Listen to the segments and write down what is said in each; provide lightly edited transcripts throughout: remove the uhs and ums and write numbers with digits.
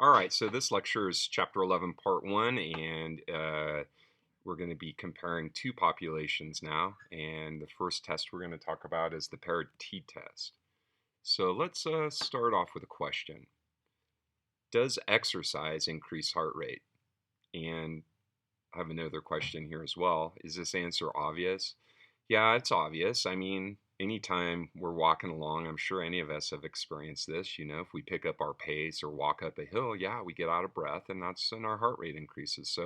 All right, so this lecture is Chapter 11, Part 1, and we're going to be comparing two populations now. And the first test we're going to talk about is the paired t-test. So let's start off with a question. Does exercise increase heart rate? And I have another question here as well. Is this answer obvious? Yeah, it's obvious. I mean, anytime we're walking along, I'm sure any of us have experienced this. You know, if we pick up our pace or walk up a hill, yeah, we get out of breath, and that's when our heart rate increases.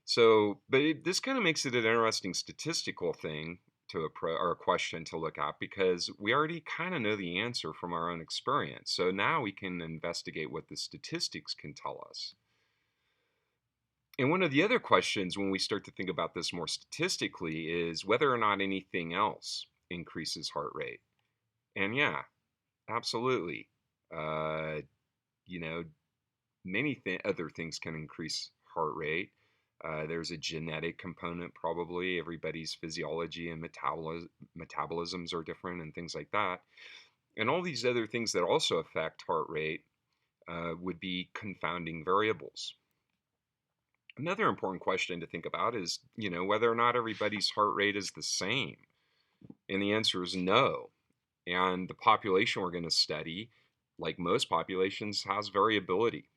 This kind of makes it an interesting statistical thing or a question to look at because we already kind of know the answer from our own experience. So now we can investigate what the statistics can tell us. And one of the other questions when we start to think about this more statistically is whether or not anything else increases heart rate. And yeah, absolutely. Uh, you know, many other things can increase heart rate. There's a genetic component, probably. Everybody's physiology and metabolisms are different and things like that. And all these other things that also affect heart rate would be confounding variables. Another important question to think about is, whether or not everybody's heart rate is the same. And the answer is no. And the population we're going to study, like most populations, has variability.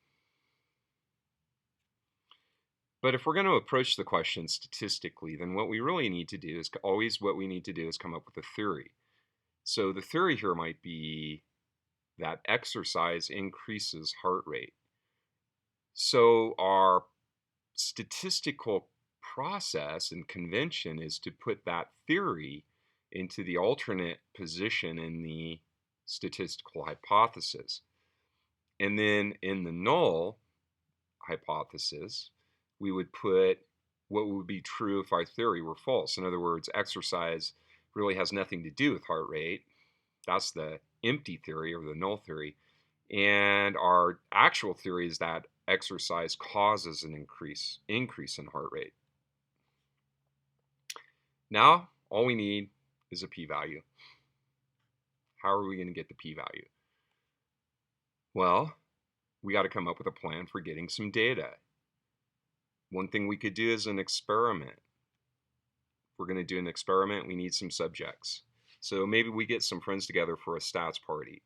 But if we're going to approach the question statistically, then what we really need to do is come up with a theory. So the theory here might be that exercise increases heart rate. So our statistical process and convention is to put that theory into the alternate position in the statistical hypothesis. And then in the null hypothesis, we would put what would be true if our theory were false. In other words, exercise really has nothing to do with heart rate. That's the empty theory or the null theory. And our actual theory is that exercise causes an increase in heart rate. Now, all we need is a p-value. How are we going to get the p-value? Well, we got to come up with a plan for getting some data. One thing we could do is an experiment. If we're going to do an experiment, we need some subjects. So maybe we get some friends together for a stats party.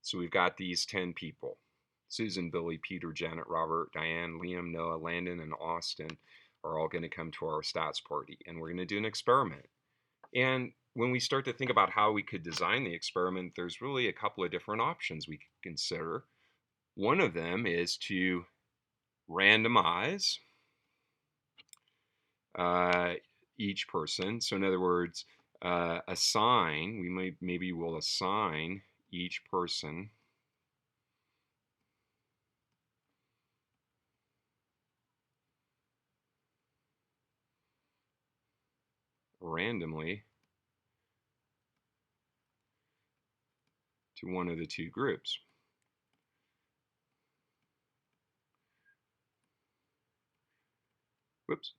So we've got these 10 people. Susan, Billy, Peter, Janet, Robert, Diane, Liam, Noah, Landon, and Austin are all going to come to our stats party. And we're going to do an experiment. And when we start to think about how we could design the experiment, there's really a couple of different options we could consider. One of them is to randomize each person. So in other words, maybe we'll assign each person randomly to one of the two groups. Whoops.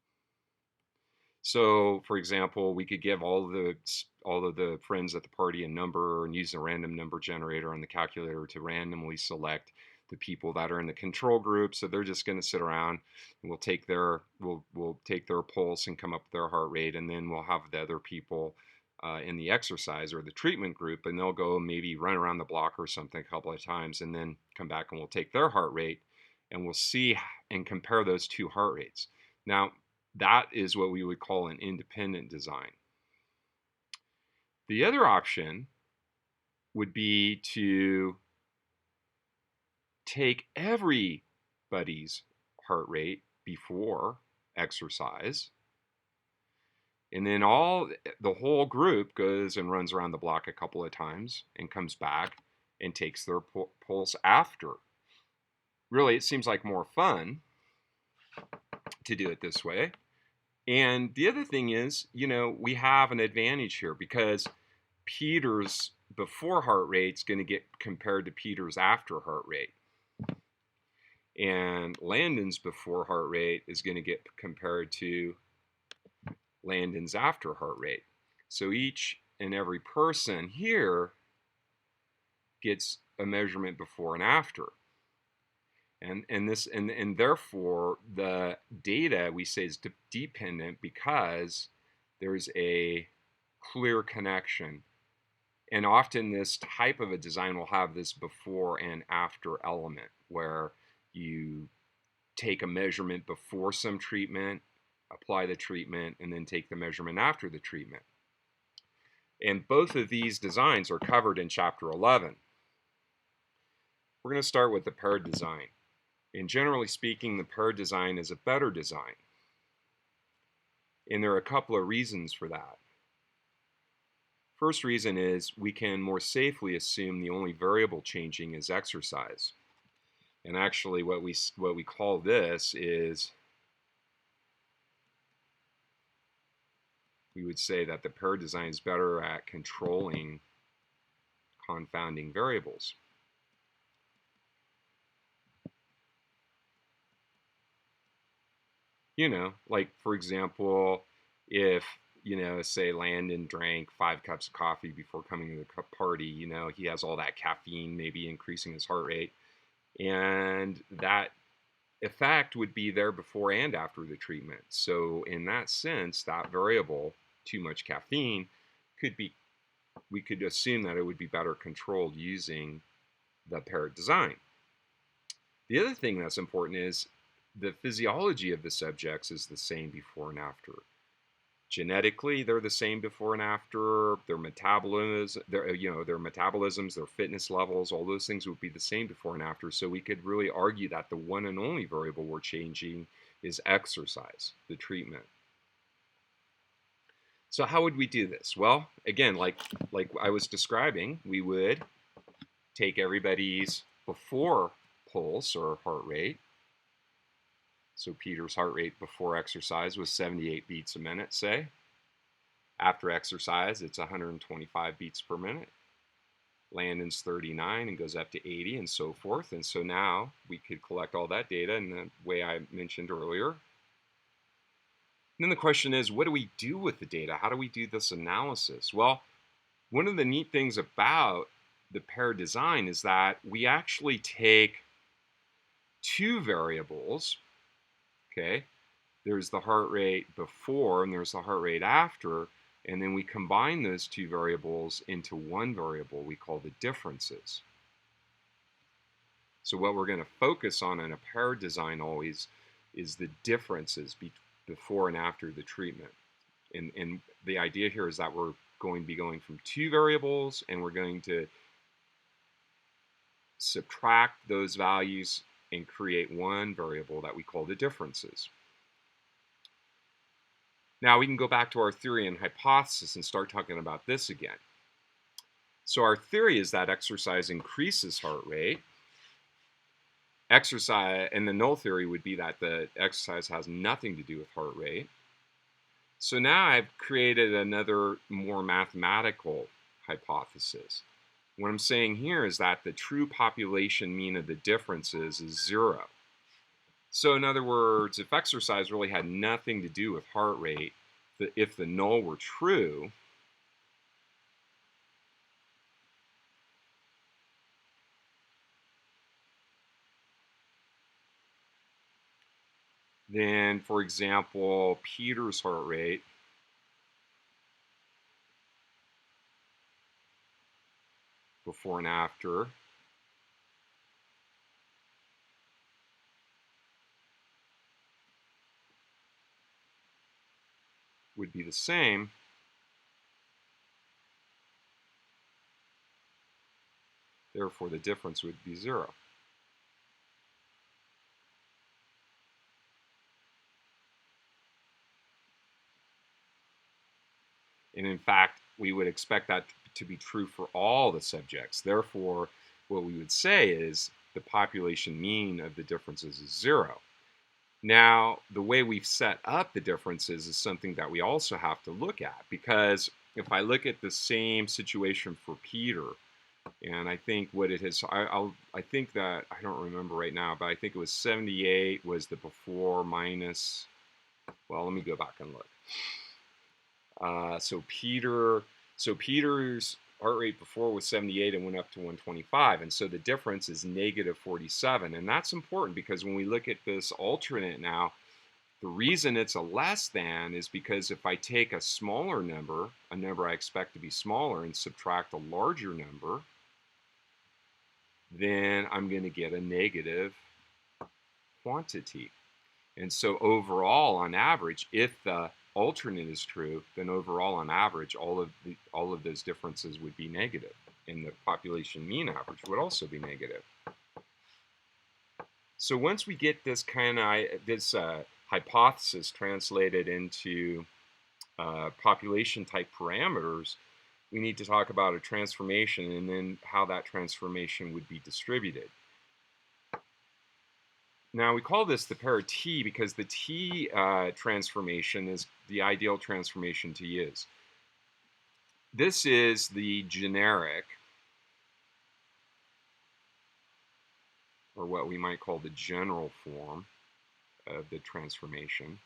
So, for example, we could give all of the friends at the party a number and use a random number generator on the calculator to randomly select the people that are in the control group. So they're just going to sit around and we'll take their pulse and come up with their heart rate, and then we'll have the other people in the exercise or the treatment group, and they'll go maybe run around the block or something a couple of times, and then come back and we'll take their heart rate and we'll see and compare those two heart rates. Now, that is what we would call an independent design. The other option would be to take everybody's heart rate before exercise, and then the whole group goes and runs around the block a couple of times and comes back and takes their pulse after. Really, it seems like more fun to do it this way. And the other thing is, we have an advantage here because Peter's before heart rate is going to get compared to Peter's after heart rate. And Landon's before heart rate is going to get compared to Landon's after heart rate. So each and every person here gets a measurement before and after. And therefore the data we say is dependent because there's a clear connection. And often this type of a design will have this before and after element where you take a measurement before some treatment, apply the treatment, and then take the measurement after the treatment. And both of these designs are covered in Chapter 11. We're going to start with the paired design. And generally speaking, the paired design is a better design. And there are a couple of reasons for that. First reason is we can more safely assume the only variable changing is exercise. And actually what we call this is, we would say that the paired design is better at controlling confounding variables. Like for example, if, say Landon drank 5 cups of coffee before coming to the party, he has all that caffeine, maybe increasing his heart rate. And that effect would be there before and after the treatment. So in that sense, that variable, too much caffeine, we could assume that it would be better controlled using the paired design. The other thing that's important is the physiology of the subjects is the same before and after. Genetically, they're the same before and after. Their metabolisms, their fitness levels, all those things would be the same before and after. So we could really argue that the one and only variable we're changing is exercise, the treatment. So how would we do this? Well, again, like I was describing, we would take everybody's before pulse or heart rate. So Peter's heart rate before exercise was 78 beats a minute, say. After exercise, it's 125 beats per minute. Landon's 39 and goes up to 80 and so forth. And so now we could collect all that data in the way I mentioned earlier. And then the question is, what do we do with the data? How do we do this analysis? Well, one of the neat things about the paired design is that we actually take two variables. Okay, there's the heart rate before and there's the heart rate after, and then we combine those two variables into one variable we call the differences. So what we're going to focus on in a paired design always is the differences before and after the treatment. And the idea here is that we're going to be going from two variables and we're going to subtract those values and create one variable that we call the differences. Now we can go back to our theory and hypothesis and start talking about this again. So our theory is that exercise increases heart rate. Exercise, and the null theory would be that the exercise has nothing to do with heart rate. So now I've created another more mathematical hypothesis. What I'm saying here is that the true population mean of the differences is 0. So in other words, if exercise really had nothing to do with heart rate, if the null were true, then, for example, Peter's heart rate before and after would be the same. Therefore, the difference would be 0. And in fact, we would expect that to be true for all the subjects. Therefore, what we would say is the population mean of the differences is 0. Now, the way we've set up the differences is something that we also have to look at, because if I look at the same situation for Peter, and I think what it has, I think that, I don't remember right now, but I think it was 78 was the before minus, well, let me go back and look. So Peter's heart rate before was 78 and went up to 125, and so the difference is negative 47. And that's important because when we look at this alternate now, the reason it's a less than is because if I take a smaller number, a number I expect to be smaller, and subtract a larger number, then I'm going to get a negative quantity. And so overall, on average, if the alternate is true, then overall, on average, all of those differences would be negative, and the population mean average would also be negative. So once we get this hypothesis translated into population type parameters, we need to talk about a transformation and then how that transformation would be distributed. Now, we call this the pair T because the T transformation is the ideal transformation to use. This is the generic, or what we might call the general form of the transformation.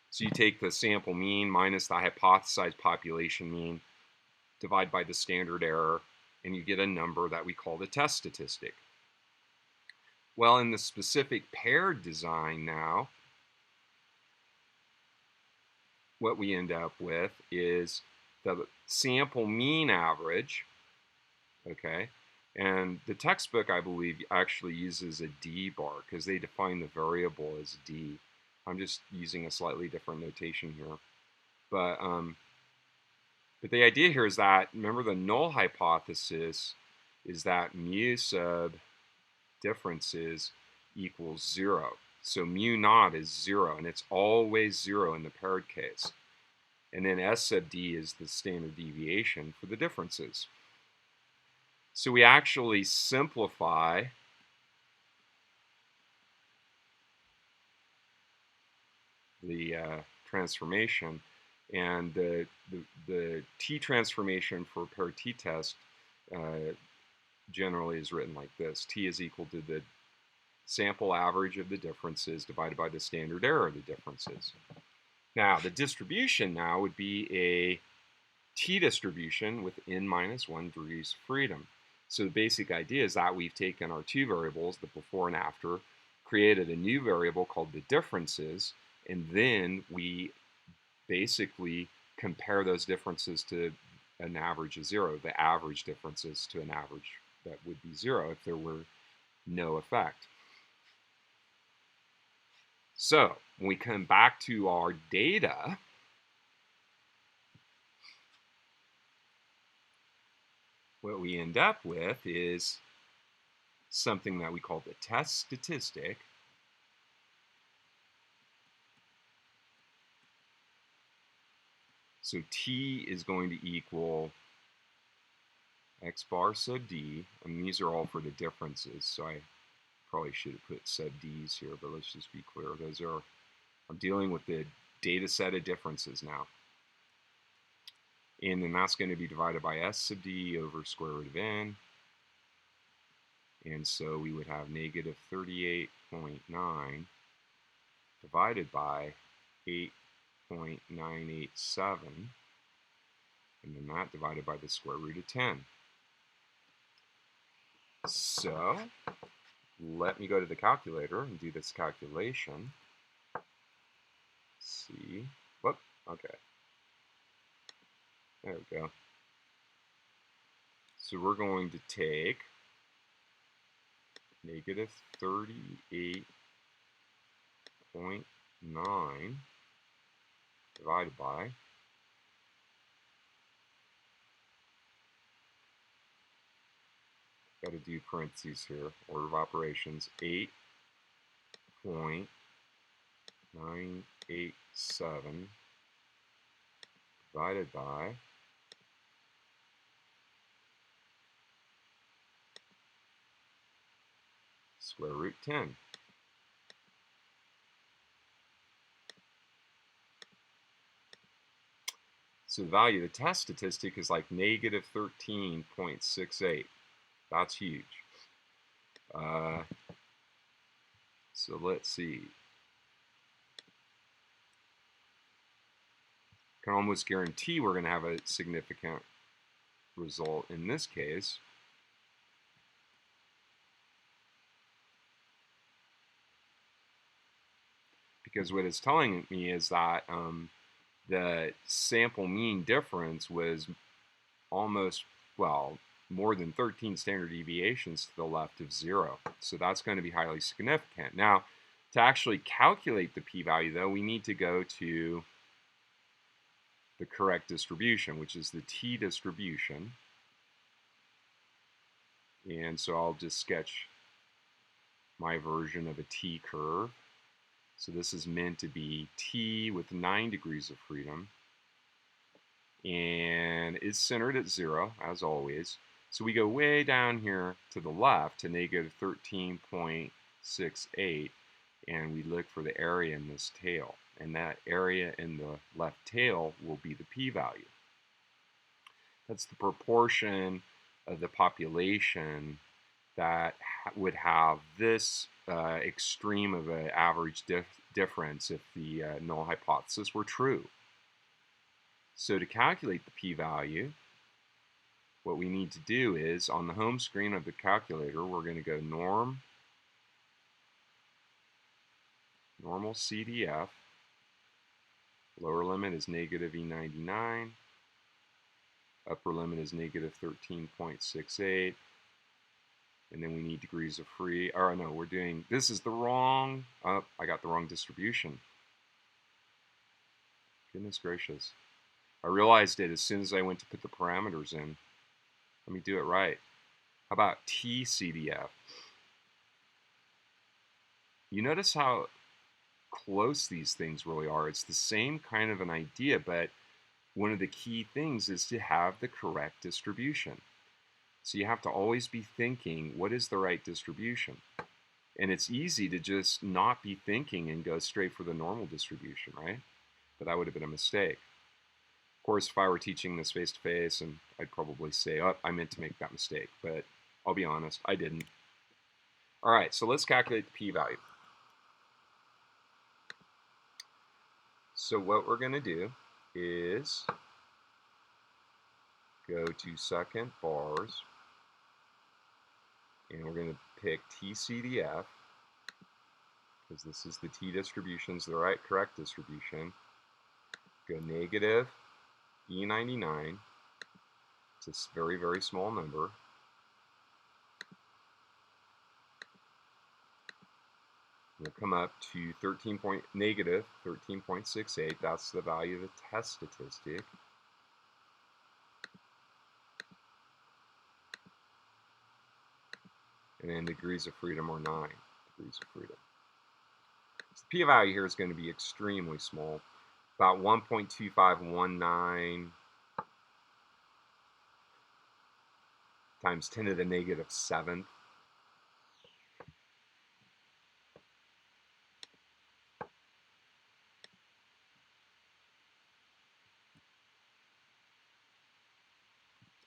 So you take the sample mean minus the hypothesized population mean, divide by the standard error, and you get a number that we call the test statistic. Well, in the specific paired design now, what we end up with is the sample mean average, okay? And the textbook, I believe, actually uses a D bar because they define the variable as D. I'm just using a slightly different notation here. But the idea here is that, remember, the null hypothesis is that mu sub differences equals 0. So mu naught is 0, and it's always 0 in the paired case. And then S sub D is the standard deviation for the differences. So we actually simplify the transformation, and the T transformation for pair T-test generally is written like this. T is equal to the sample average of the differences divided by the standard error of the differences. Now, the distribution now would be a T distribution with n minus 1 degrees of freedom. So the basic idea is that we've taken our two variables, the before and after, created a new variable called the differences, and then we basically compare those differences to an average of 0, the average differences to an average that would be 0 if there were no effect. So when we come back to our data, what we end up with is something that we call the test statistic. So T is going to equal X bar sub D, and these are all for the differences, so I probably should have put sub D's here, but let's just be clear. Those are, I'm dealing with the data set of differences now. And then that's going to be divided by S sub D over square root of n. And so we would have negative 38.9 divided by 8.987, and then that divided by the square root of 10. So let me go to the calculator and do this calculation. Let's see. Whoop, okay. There we go. So we're going to take negative 38.9 divided by got to do parentheses here, order of operations, 8.987 divided by square root 10. So the value of the test statistic is like negative 13.68. That's huge. So let's see. Can almost guarantee we're going to have a significant result in this case. Because what it's telling me is that the sample mean difference was almost, well, more than 13 standard deviations to the left of 0. So that's going to be highly significant. Now, to actually calculate the p-value, though, we need to go to the correct distribution, which is the t distribution. And so I'll just sketch my version of a t curve. So this is meant to be t with 9 degrees of freedom. And it's centered at 0, as always. So we go way down here to the left to negative 13.68, and we look for the area in this tail. And that area in the left tail will be the p-value. That's the proportion of the population that would have this extreme of an average difference if the null hypothesis were true. So to calculate the p-value, what we need to do is, on the home screen of the calculator, we're going to go normal CDF, lower limit is negative E99, upper limit is negative 13.68, and then we need degrees of free, or no, we're doing, this is the wrong, I got the wrong distribution. Goodness gracious. I realized it as soon as I went to put the parameters in. Let me do it right. How about TCDF? You notice how close these things really are. It's the same kind of an idea, but one of the key things is to have the correct distribution. So you have to always be thinking, what is the right distribution? And it's easy to just not be thinking and go straight for the normal distribution, right? But that would have been a mistake. Of course, if I were teaching this face-to-face, and I'd probably say, oh, I meant to make that mistake, but I'll be honest, I didn't. All right, so let's calculate the p-value. So what we're going to do is go to second bars, and we're going to pick TCDF, because this is the t distribution's the right correct distribution. Go negative E99. It's a very, very small number. We'll come up to negative 13.68. That's the value of the test statistic. And then degrees of freedom are 9 degrees of freedom. So the p-value here is going to be extremely small, about 1.2519 times 10 to the negative 7th.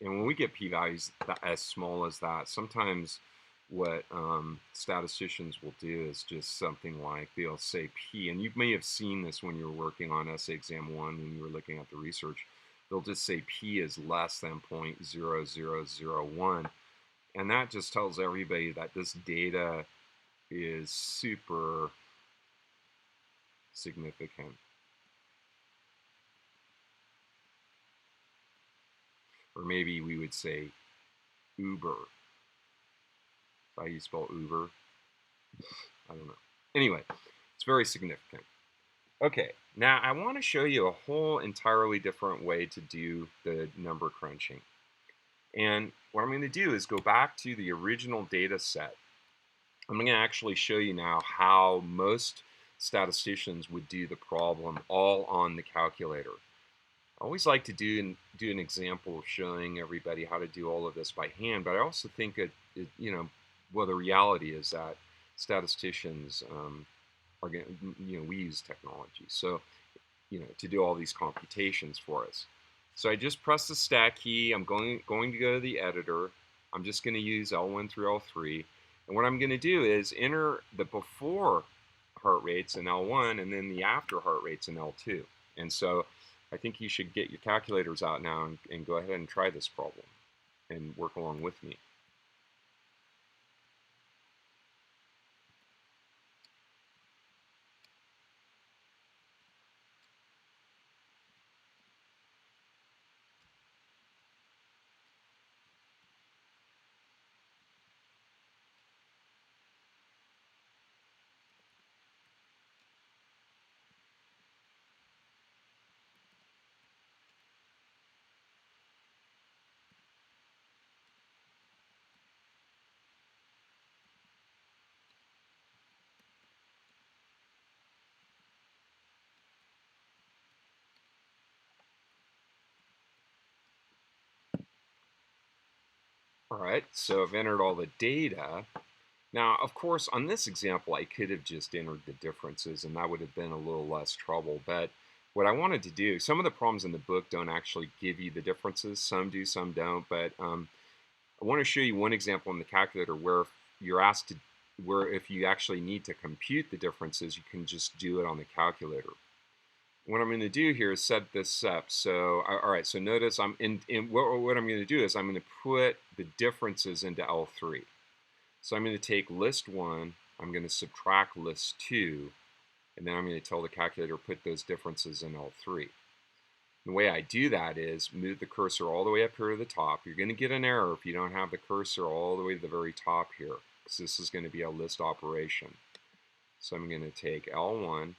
And when we get p-values as small as that, sometimes what statisticians will do is just something like, they'll say p, and you may have seen this when you were working on essay exam 1 when you were looking at the research. They'll just say p is less than 0.0001, and that just tells everybody that this data is super significant. Or maybe we would say uber. How you spell Uber? I don't know. Anyway, it's very significant. Okay, now I want to show you a whole entirely different way to do the number crunching. And what I'm going to do is go back to the original data set. I'm going to actually show you now how most statisticians would do the problem all on the calculator. I always like to do an example of showing everybody how to do all of this by hand, but I also think well, the reality is that statisticians are going to, we use technology, so, to do all these computations for us. So I just press the stat key. I'm going to go to the editor. I'm just going to use L1 through L3. And what I'm going to do is enter the before heart rates in L1 and then the after heart rates in L2. And so I think you should get your calculators out now and go ahead and try this problem. and work along with me. All right, so I've entered all the data. Now, of course, on this example, I could have just entered the differences, and that would have been a little less trouble. But what I wanted to do, some of the problems in the book don't actually give you the differences. Some do, some don't. But I want to show you one example in the calculator where you're asked to, where if you actually need to compute the differences, you can just do it on the calculator. What I'm going to do here is set this up. So, all right, so notice I'm what I'm going to do is I'm going to put the differences into L3. So I'm going to take list 1, I'm going to subtract list 2, and then I'm going to tell the calculator to put those differences in L3. The way I do that is move the cursor all the way up here to the top. You're going to get an error if you don't have the cursor all the way to the very top here, because this is going to be a list operation. So I'm going to take L1,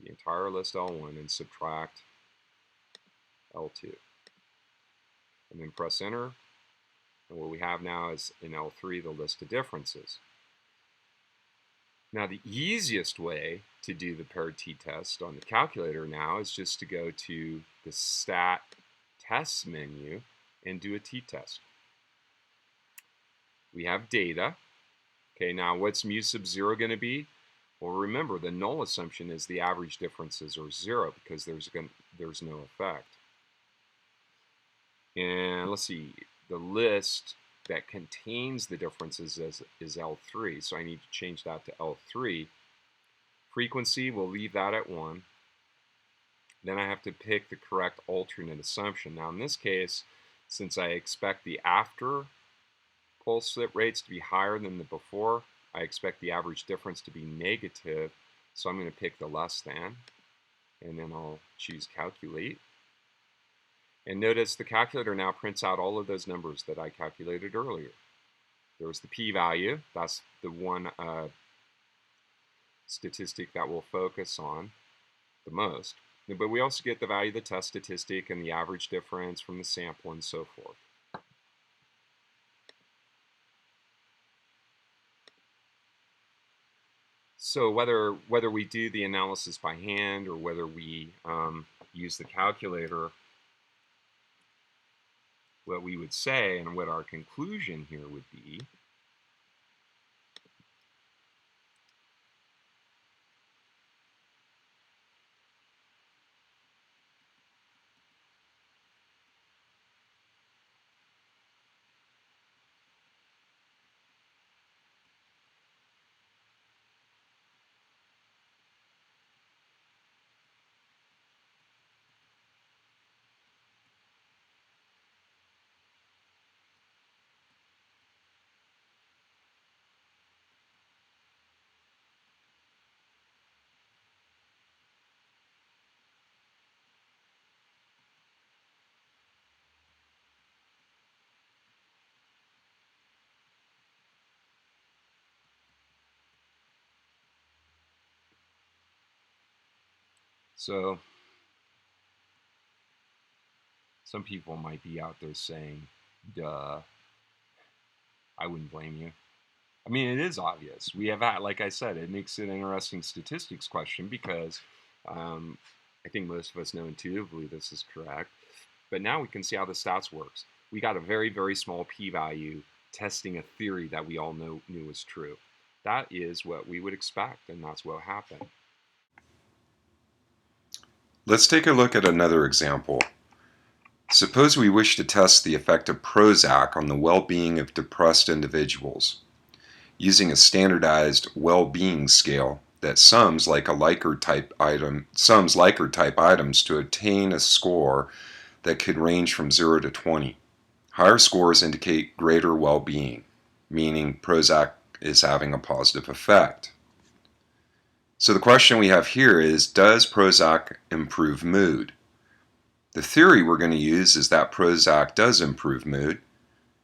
the entire list L1, and subtract L2. And then press enter. And what we have now is in L3 the list of differences. Now the easiest way to do the paired t-test on the calculator now is just to go to the stat tests menu and do a t-test. We have data. Okay, now what's mu sub 0 going to be? Well, remember the null assumption is the average differences are 0 because there's no effect. And let's see, the list that contains the differences is L3, so I need to change that to L3. Frequency, we'll leave that at 1. Then I have to pick the correct alternate assumption. Now in this case, since I expect the after pulse slip rates to be higher than the before, I expect the average difference to be negative, so I'm going to pick the less than, and then I'll choose calculate. And notice the calculator now prints out all of those numbers that I calculated earlier. There was the p-value, that's the one statistic that we'll focus on the most. But we also get the value of the test statistic and the average difference from the sample and so forth. So whether we do the analysis by hand or whether we use the calculator, what we would say and what our conclusion here would be so. Some people might be out there saying, duh, I wouldn't blame you. I mean, it is obvious. We have, like I said, it makes it an interesting statistics question because I think most of us know intuitively this is correct. But now we can see how the stats works. We got a very, very small p-value testing a theory that we all knew was true. That is what we would expect, and that's what happened. Let's take a look at another example. Suppose we wish to test the effect of Prozac on the well-being of depressed individuals. Using a standardized well-being scale that sums Likert type items to attain a score that could range from 0 to 20. Higher scores indicate greater well-being, meaning Prozac is having a positive effect. So the question we have here is, does Prozac improve mood? The theory we're going to use is that Prozac does improve mood,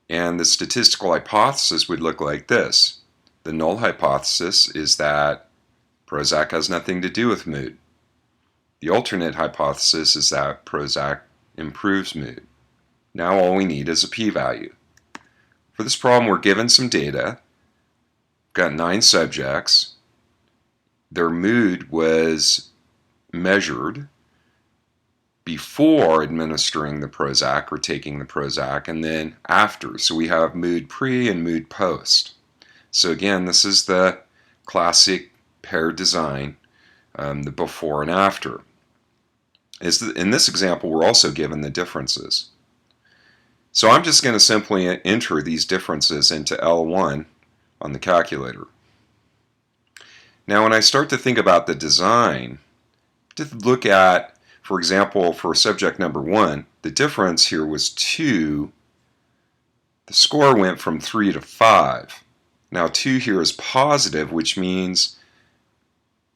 and the statistical hypothesis would look like this. The null hypothesis is that Prozac has nothing to do with mood. The alternate hypothesis is that Prozac improves mood. Now all we need is a p-value. For this problem, we're given some data. We've got 9 subjects. Their mood was measured before administering the Prozac or taking the Prozac, and then after. So we have mood pre and mood post. So again, this is the classic paired design, the before and after. In this example, we're also given the differences. So I'm just going to simply enter these differences into L1 on the calculator. Now when I start to think about the design, to look at, for example, for subject number 1, the difference here was 2. The score went from 3 to 5. Now 2 here is positive, which means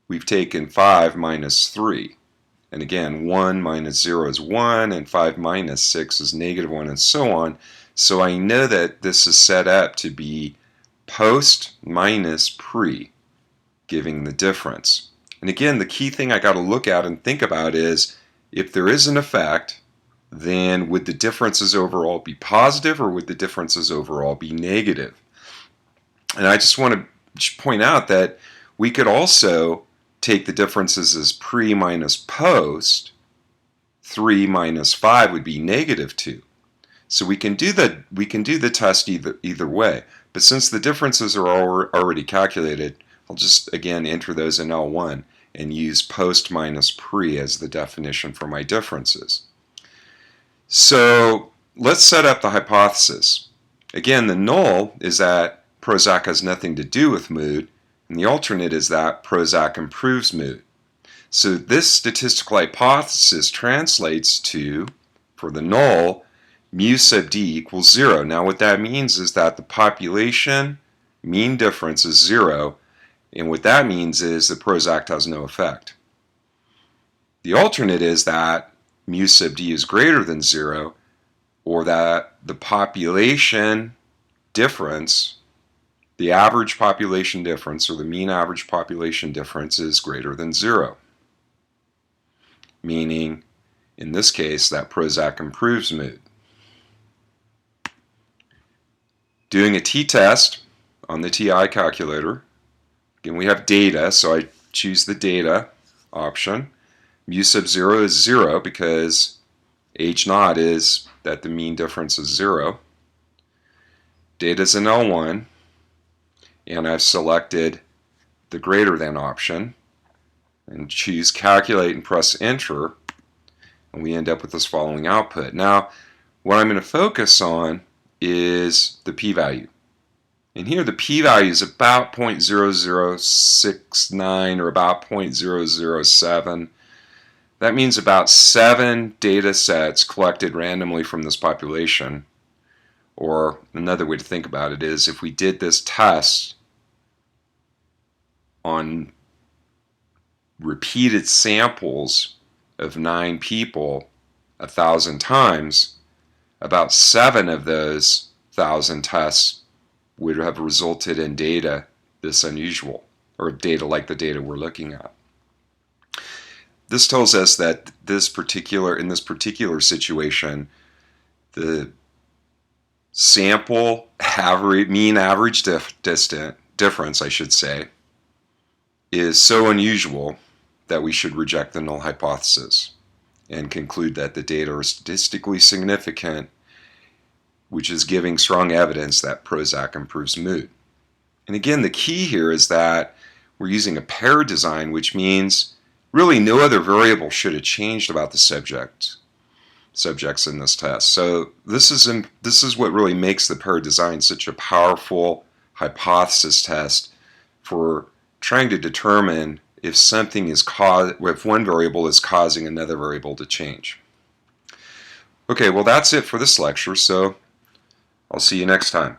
we've taken 5 minus 3. And again, 1 minus 0 is 1, and 5 minus 6 is negative 1, and so on. So I know that this is set up to be post minus pre, giving the difference. And again, the key thing I got to look at and think about is, if there is an effect, then would the differences overall be positive, or would the differences overall be negative? And I just want to point out that we could also take the differences as pre minus post. 3 minus 5 would be negative 2. So we can do the test either way. But since the differences are already calculated, I'll just again enter those in L1 and use post minus pre as the definition for my differences. So let's set up the hypothesis. Again, the null is that Prozac has nothing to do with mood, and the alternate is that Prozac improves mood. So this statistical hypothesis translates to, for the null, mu sub d equals 0. Now what that means is that the population mean difference is 0, and what that means is that Prozac has no effect. The alternate is that mu sub d is greater than 0, or that the population difference, the average population difference, or the mean average population difference, is greater than 0. Meaning, in this case, that Prozac improves mood. Doing a t-test on the TI calculator. Again, we have data, so I choose the data option. Mu sub 0 is 0 because H naught is that the mean difference is 0. Data is in L1, and I've selected the greater than option and choose calculate and press enter, and we end up with this following output. Now what I'm going to focus on is the p-value, and here the p-value is about 0.0069 or about 0.007. That means about 7 data sets collected randomly from this population. Or another way to think about it is, if we did this test on repeated samples of 9 people 1,000 times, about 7 of those 1,000 tests would have resulted in data this unusual, or data like the data we're looking at. This tells us that in this particular situation, the sample mean average difference, I should say, is so unusual that we should reject the null hypothesis and conclude that the data are statistically significant, which is giving strong evidence that Prozac improves mood. And again, the key here is that we're using a pair design, which means really no other variable should have changed about the subjects in this test. So this is what really makes the pair design such a powerful hypothesis test for trying to determine if if one variable is causing another variable to change. Okay, well that's it for this lecture. So I'll see you next time.